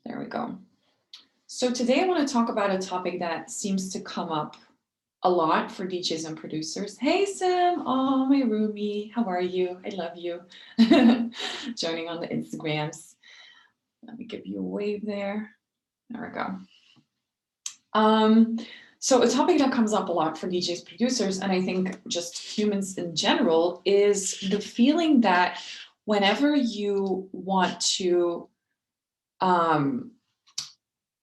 There we go. So today I want to talk about a topic that seems to come up a lot for DJs and producers. Hey Sam, oh my roomie, how are you? I love you. Joining on the Instagrams. Let me give you a wave there. There we go. Um, so a topic that comes up a lot for DJs, producers, and I think just humans in general is the feeling that whenever you want to um,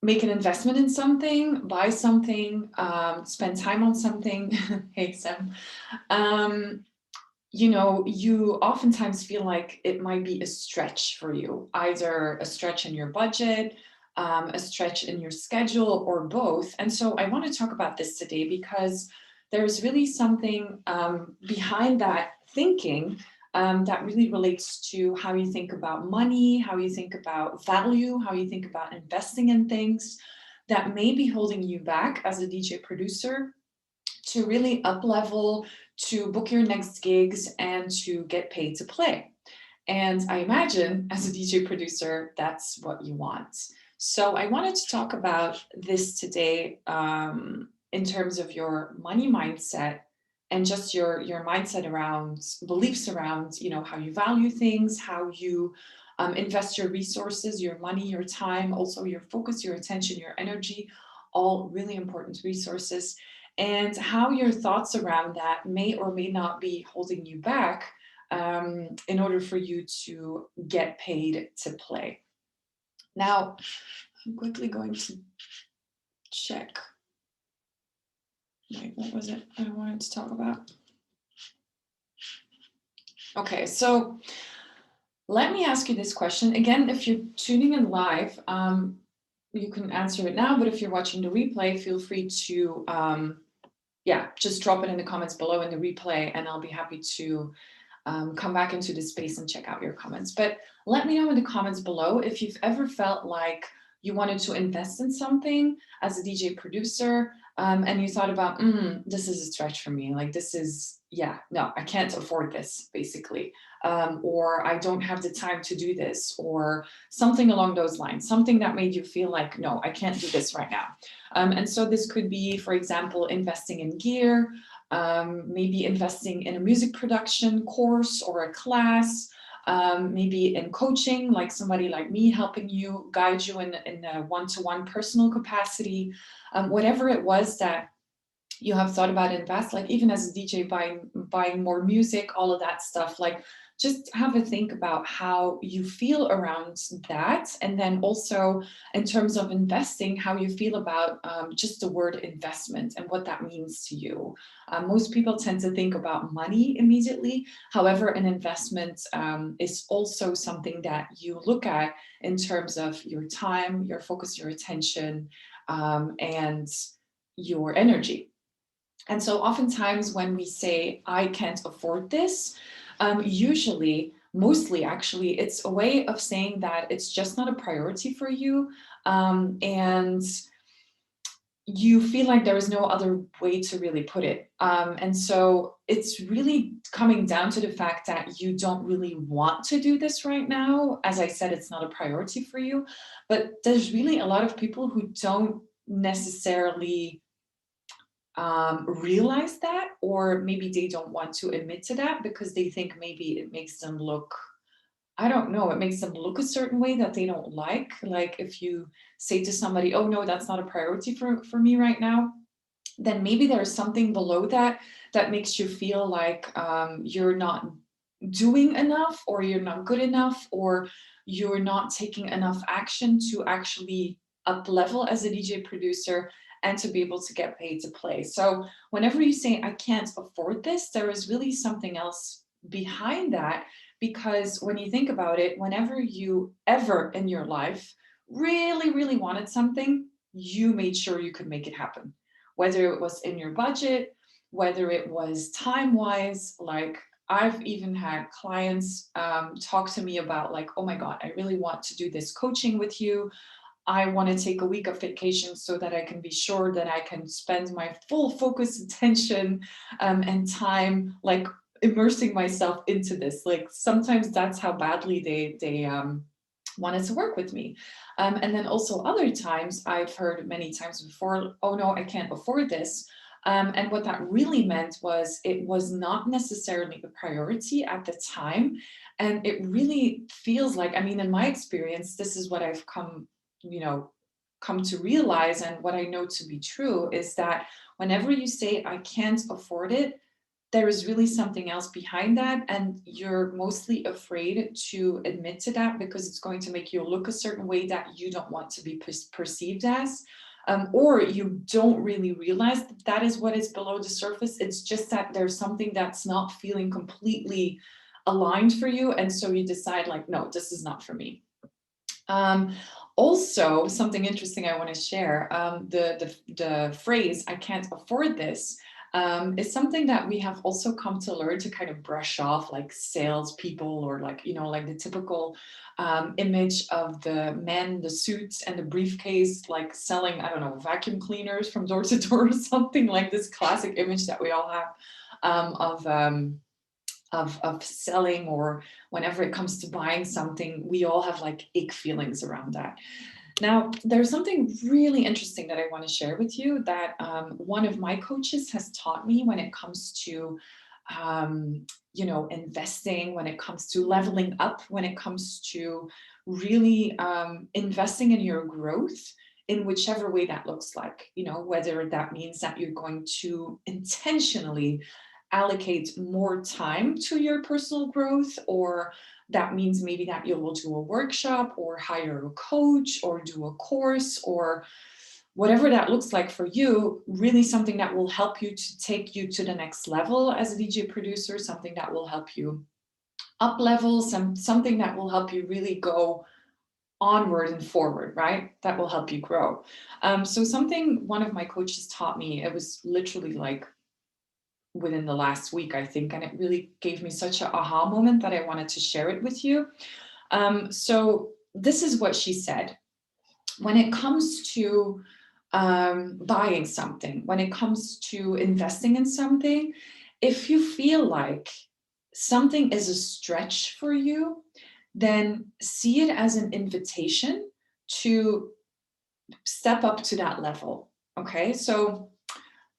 make an investment in something, buy something, spend time on something. Hey, Sam. Um, you oftentimes feel like it might be a stretch for you, either a stretch in your budget, a stretch in your schedule, or both. And so I want to talk about this today because there's really something behind that thinking that really relates to how you think about money, how you think about value, how you think about investing in things that may be holding you back as a DJ producer to really up level, to book your next gigs, and to get paid to play. And I imagine as a DJ producer, that's what you want. So I wanted to talk about this today in terms of your money mindset and just your mindset around beliefs around, how you value things, how you invest your resources, your money, your time, also your focus, your attention, your energy, all really important resources, and how your thoughts around that may or may not be holding you back in order for you to get paid to play. Now, I'm quickly going to check. Wait, what was it I wanted to talk about? Okay, so let me ask you this question. Again, if you're tuning in live, you can answer it now, but if you're watching the replay, feel free to just drop it in the comments below in the replay, and I'll be happy to come back into this space and check out your comments. But let me know in the comments below if you've ever felt like you wanted to invest in something as a DJ producer, and you thought about, this is a stretch for me. Like this is, no, I can't afford this, basically. Or I don't have the time to do this, or something along those lines, something that made you feel like, no, I can't do this right now. And so this could be, for example, investing in gear, maybe investing in a music production course or a class, maybe in coaching, like somebody like me helping you, guide you in a one-to-one personal capacity, whatever it was that you have thought about invest, like even as a DJ, buying more music, all of that stuff. Like just have a think about how you feel around that, and then also in terms of investing, how you feel about just the word investment and what that means to you. Most people tend to think about money immediately. However, an investment is also something that you look at in terms of your time, your focus, your attention, and your energy. And so oftentimes when we say, I can't afford this, mostly actually, it's a way of saying that it's just not a priority for you. And you feel like there is no other way to really put it. And so it's really coming down to the fact that you don't really want to do this right now. As I said, it's not a priority for you, but there's really a lot of people who don't necessarily realize that, or maybe they don't want to admit to that because they think maybe it makes them look, I don't know, it makes them look a certain way that they don't like. Like if you say to somebody, oh no, that's not a priority for me right now, then maybe there's something below that that makes you feel like you're not doing enough, or you're not good enough, or you're not taking enough action to actually up level as a DJ producer and to be able to get paid to play. So whenever you say, I can't afford this, there is really something else behind that. Because when you think about it, whenever you ever in your life really, really wanted something, you made sure you could make it happen. Whether it was in your budget, whether it was time-wise, like I've even had clients talk to me about like, oh my God, I really want to do this coaching with you. I want to take a week of vacation so that I can be sure that I can spend my full focus, attention, and time, like immersing myself into this. Like sometimes that's how badly they wanted to work with me. And then also other times I've heard many times before, oh no, I can't afford this. And what that really meant was it was not necessarily a priority at the time. And it really feels like, I mean, in my experience, this is what I've you know, come to realize, and what I know to be true is that whenever you say, I can't afford it, there is really something else behind that, and you're mostly afraid to admit to that because it's going to make you look a certain way that you don't want to be perceived as, or you don't really realize that that is what is below the surface. It's just that there's something that's not feeling completely aligned for you, and so you decide like, no, this is not for me. um, Also, something interesting I want to share, the phrase "I can't afford this" is something that we have also come to learn to kind of brush off, like salespeople, or like, you know, like the typical image of the men, the suits and the briefcase, like selling, I don't know, vacuum cleaners from door to door, or something like this classic image that we all have of of selling, or whenever it comes to buying something, we all have like ick feelings around that. Now, there's something really interesting that I want to share with you that one of my coaches has taught me when it comes to, you know, investing, when it comes to leveling up, when it comes to really investing in your growth in whichever way that looks like, you know, whether that means that you're going to intentionally allocate more time to your personal growth, or that means maybe that you will do a workshop or hire a coach or do a course, or whatever that looks like for you, really something that will help you to take you to the next level as a DJ producer, something that will help you up level, something that will help you really go onward and forward, right? That will help you grow. So something one of my coaches taught me, it was literally like within the last week, I think, and it really gave me such an aha moment that I wanted to share it with you. So this is what she said. When it comes to buying something, when it comes to investing in something, if you feel like something is a stretch for you, then see it as an invitation to step up to that level. Okay, so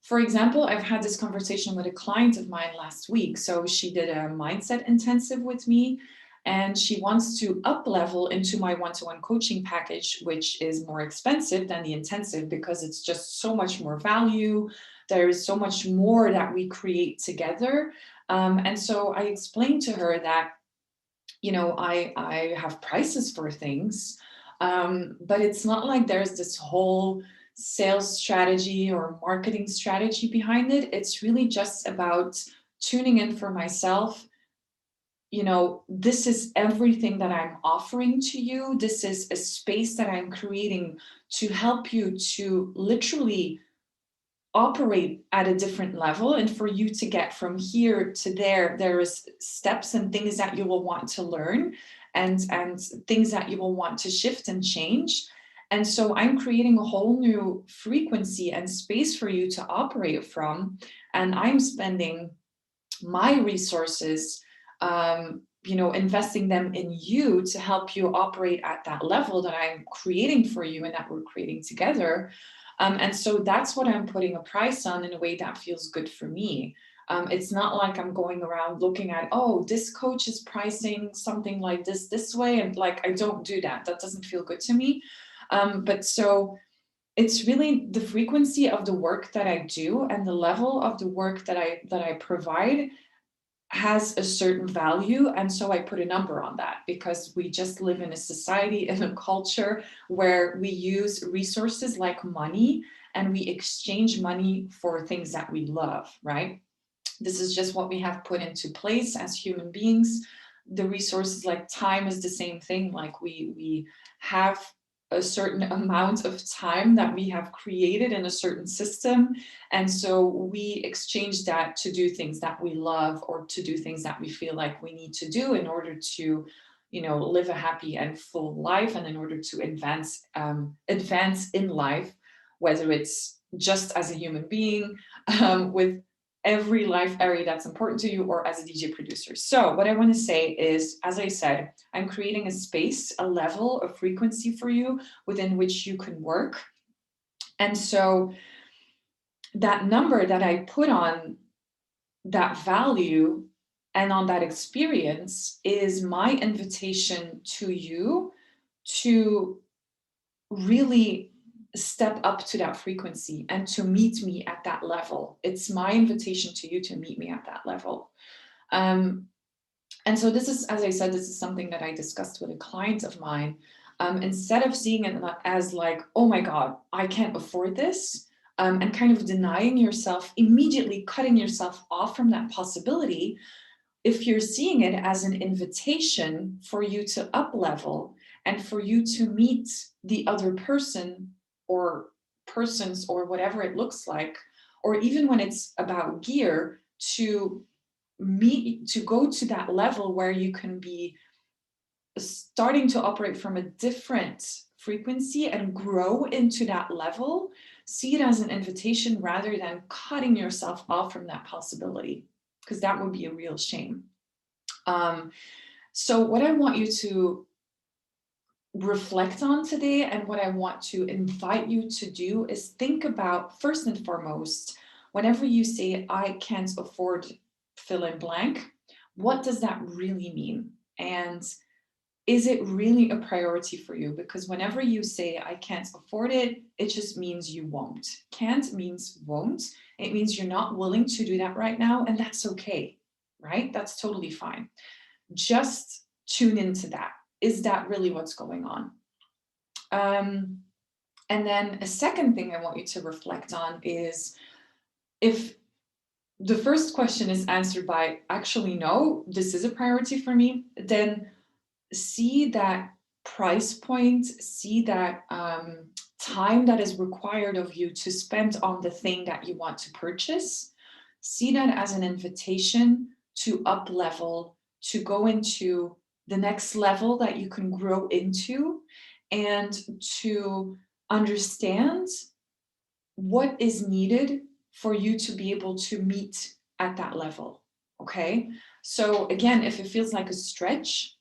for example, I've had this conversation with a client of mine last week. So she did a mindset intensive with me, and she wants to up level into my one-to-one coaching package, which is more expensive than the intensive because it's just so much more value. There is so much more that we create together. And so I explained to her that, you know, I have prices for things, but it's not like there's this whole sales strategy or marketing strategy behind it. It's really just about tuning in for myself. You know, this is everything that I'm offering to you. This is a space that I'm creating to help you to literally operate at a different level, and for you to get from here to there is steps and things that you will want to learn, and things that you will want to shift and change. And so I'm creating a whole new frequency and space for you to operate from, and I'm spending my resources, you know, investing them in you to help you operate at that level that I'm creating for you and that we're creating together. And so that's what I'm putting a price on in a way that feels good for me. It's not like I'm going around looking at, oh, this coach is pricing something like this way. And like, I don't do that. That doesn't feel good to me. But so it's really the frequency of the work that I do and the level of the work that I provide has a certain value, and so I put a number on that because we just live in a society, in a culture where we use resources like money, and we exchange money for things that we love, right? This is just what we have put into place as human beings. The resources like time is the same thing. Like we have a certain amount of time that we have created in a certain system, and so we exchange that to do things that we love, or to do things that we feel like we need to do in order to, you know, live a happy and full life, and in order to advance in life, whether it's just as a human being, with every life area that's important to you or as a DJ producer. So what I want to say is, as I said, I'm creating a space, a level, a frequency for you within which you can work. And so that number that I put on that value and on that experience is my invitation to you to really step up to that frequency and to meet me at that level. It's my invitation to you to meet me at that level. And so this is, as I said, this is something that I discussed with a client of mine. Instead of seeing it as like, oh my God, I can't afford this, and kind of denying yourself, immediately cutting yourself off from that possibility, if you're seeing it as an invitation for you to up level and for you to meet the other person or persons or whatever it looks like, or even when it's about gear, to meet, to go to that level where you can be starting to operate from a different frequency and grow into that level, see it as an invitation rather than cutting yourself off from that possibility, because that would be a real shame. So what I want you to reflect on today and what I want to invite you to do is think about, first and foremost, whenever you say, I can't afford fill in blank, what does that really mean? And is it really a priority for you? Because whenever you say, I can't afford it, it just means you won't. Can't means won't. It means you're not willing to do that right now, and that's okay, right? That's totally fine. Just tune into that. Is that really what's going on? And then a second thing I want you to reflect on is, if the first question is answered by actually no, this is a priority for me, then see that price point, see that time that is required of you to spend on the thing that you want to purchase. See that as an invitation to up level, to go into the next level that you can grow into, and to understand what is needed for you to be able to meet at that level. Okay. So again, if it feels like a stretch,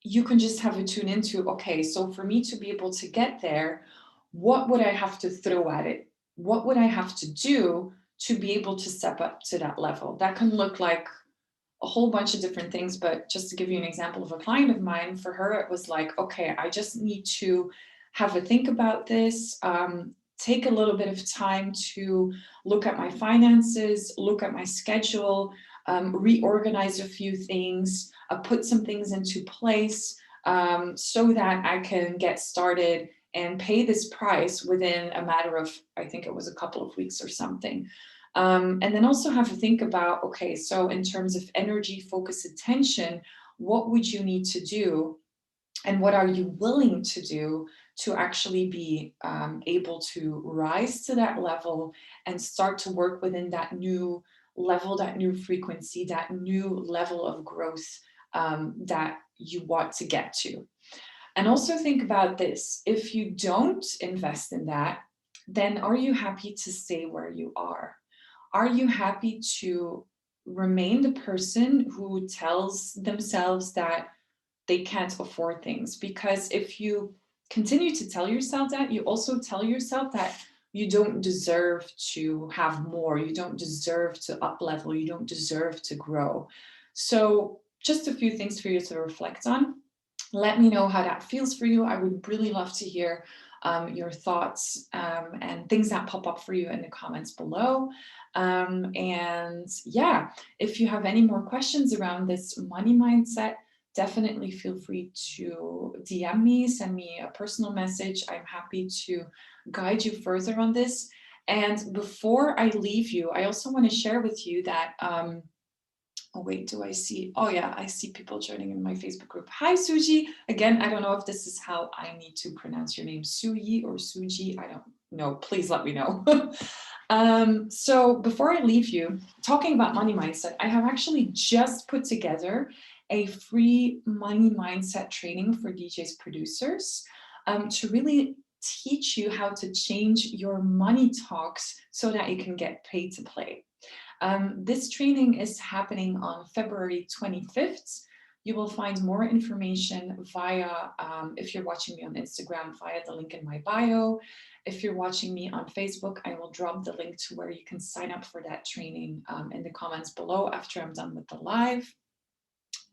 you can just have it tune into, okay, so for me to be able to get there, what would I have to throw at it? What would I have to do to be able to step up to that level? That can look like a whole bunch of different things, but just to give you an example of a client of mine, for her, it was like, okay, I just need to have a think about this, take a little bit of time to look at my finances, look at my schedule, reorganize a few things, put some things into place, so that I can get started and pay this price within a matter of, I think it was a couple of weeks or something. And then also have to think about, okay, so in terms of energy, focus, attention, what would you need to do? And what are you willing to do to actually be able to rise to that level and start to work within that new level, that new frequency, that new level of growth that you want to get to? And also think about this. If you don't invest in that, then are you happy to stay where you are? Are you happy to remain the person who tells themselves that they can't afford things? Because if you continue to tell yourself that, you also tell yourself that you don't deserve to have more, you don't deserve to up level, you don't deserve to grow. So just a few things for you to reflect on. Let me know how that feels for you. I would really love to hear your thoughts and things that pop up for you in the comments below. And yeah, if you have any more questions around this money mindset, definitely feel free to DM me, send me a personal message. I'm happy to guide you further on this. And before I leave you, I also want to share with you that oh wait, do I see? Oh yeah, I see people joining in my Facebook group. Hi, Suji. Again, I don't know if this is how I need to pronounce your name, Suyi or Suji. I don't know. Please let me know. So before I leave you, talking about money mindset, I have actually just put together a free money mindset training for DJs producers to really teach you how to change your money talks so that you can get paid to play. This training is happening on February 25th. You will find more information via, if you're watching me on Instagram, via the link in my bio. If you're watching me on Facebook, I will drop the link to where you can sign up for that training in the comments below after I'm done with the live.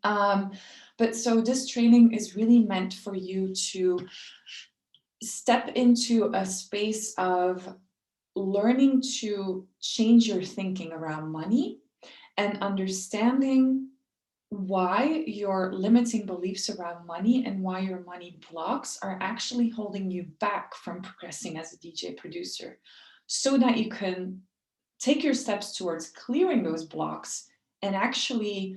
But so this training is really meant for you to step into a space of learning to change your thinking around money and understanding why your limiting beliefs around money and why your money blocks are actually holding you back from progressing as a DJ producer, so that you can take your steps towards clearing those blocks and actually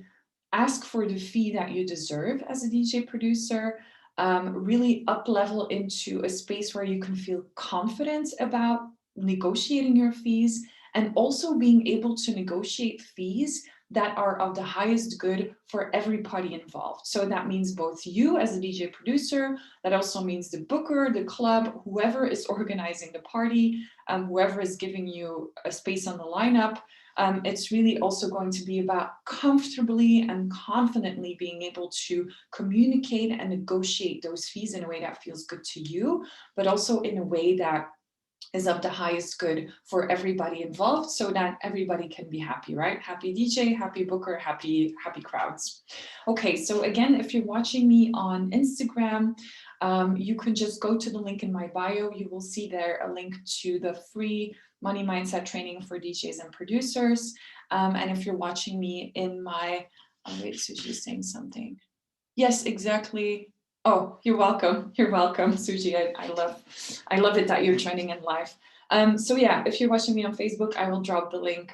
ask for the fee that you deserve as a DJ producer, really up level into a space where you can feel confident about negotiating your fees and also being able to negotiate fees that are of the highest good for every party involved. So that means both you as a DJ producer, that also means the booker, the club, whoever is organizing the party, whoever is giving you a space on the lineup. It's really also going to be about comfortably and confidently being able to communicate and negotiate those fees in a way that feels good to you, but also in a way that is of the highest good for everybody involved, so that everybody can be happy, right? Happy DJ, happy booker, happy crowds. Okay, so again, if you're watching me on Instagram, you can just go to the link in my bio. You will see there a link to the free money mindset training for DJs and producers. And if you're watching me in my, oh wait, Sushi's saying something. Yes, exactly. Oh, you're welcome. You're welcome, Suji. I love it that you're joining in live. So yeah, if you're watching me on Facebook, I will drop the link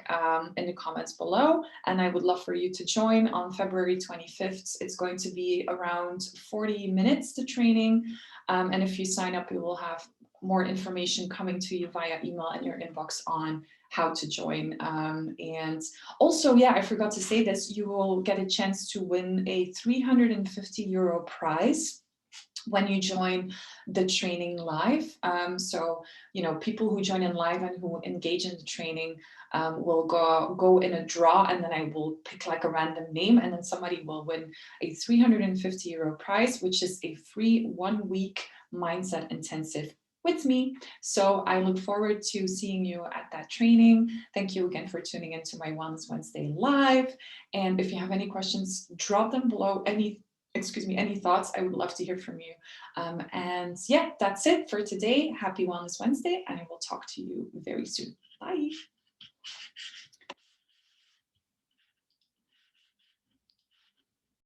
in the comments below, and I would love for you to join on February 25th. It's going to be around 40 minutes, the training. And if you sign up, you will have more information coming to you via email in your inbox on how to join. And also, yeah, I forgot to say this, you will get a chance to win a 350 euro prize when you join the training live. So, you know, people who join in live and who engage in the training will go in a draw, and then I will pick like a random name, and then somebody will win a 350 euro prize, which is a free 1 week mindset intensive with me. So I look forward to seeing you at that training. Thank you again for tuning into my Wellness Wednesday live. And if you have any questions, drop them below. Any thoughts, I would love to hear from you. And yeah, that's it for today. Happy Wellness Wednesday, and I will talk to you very soon.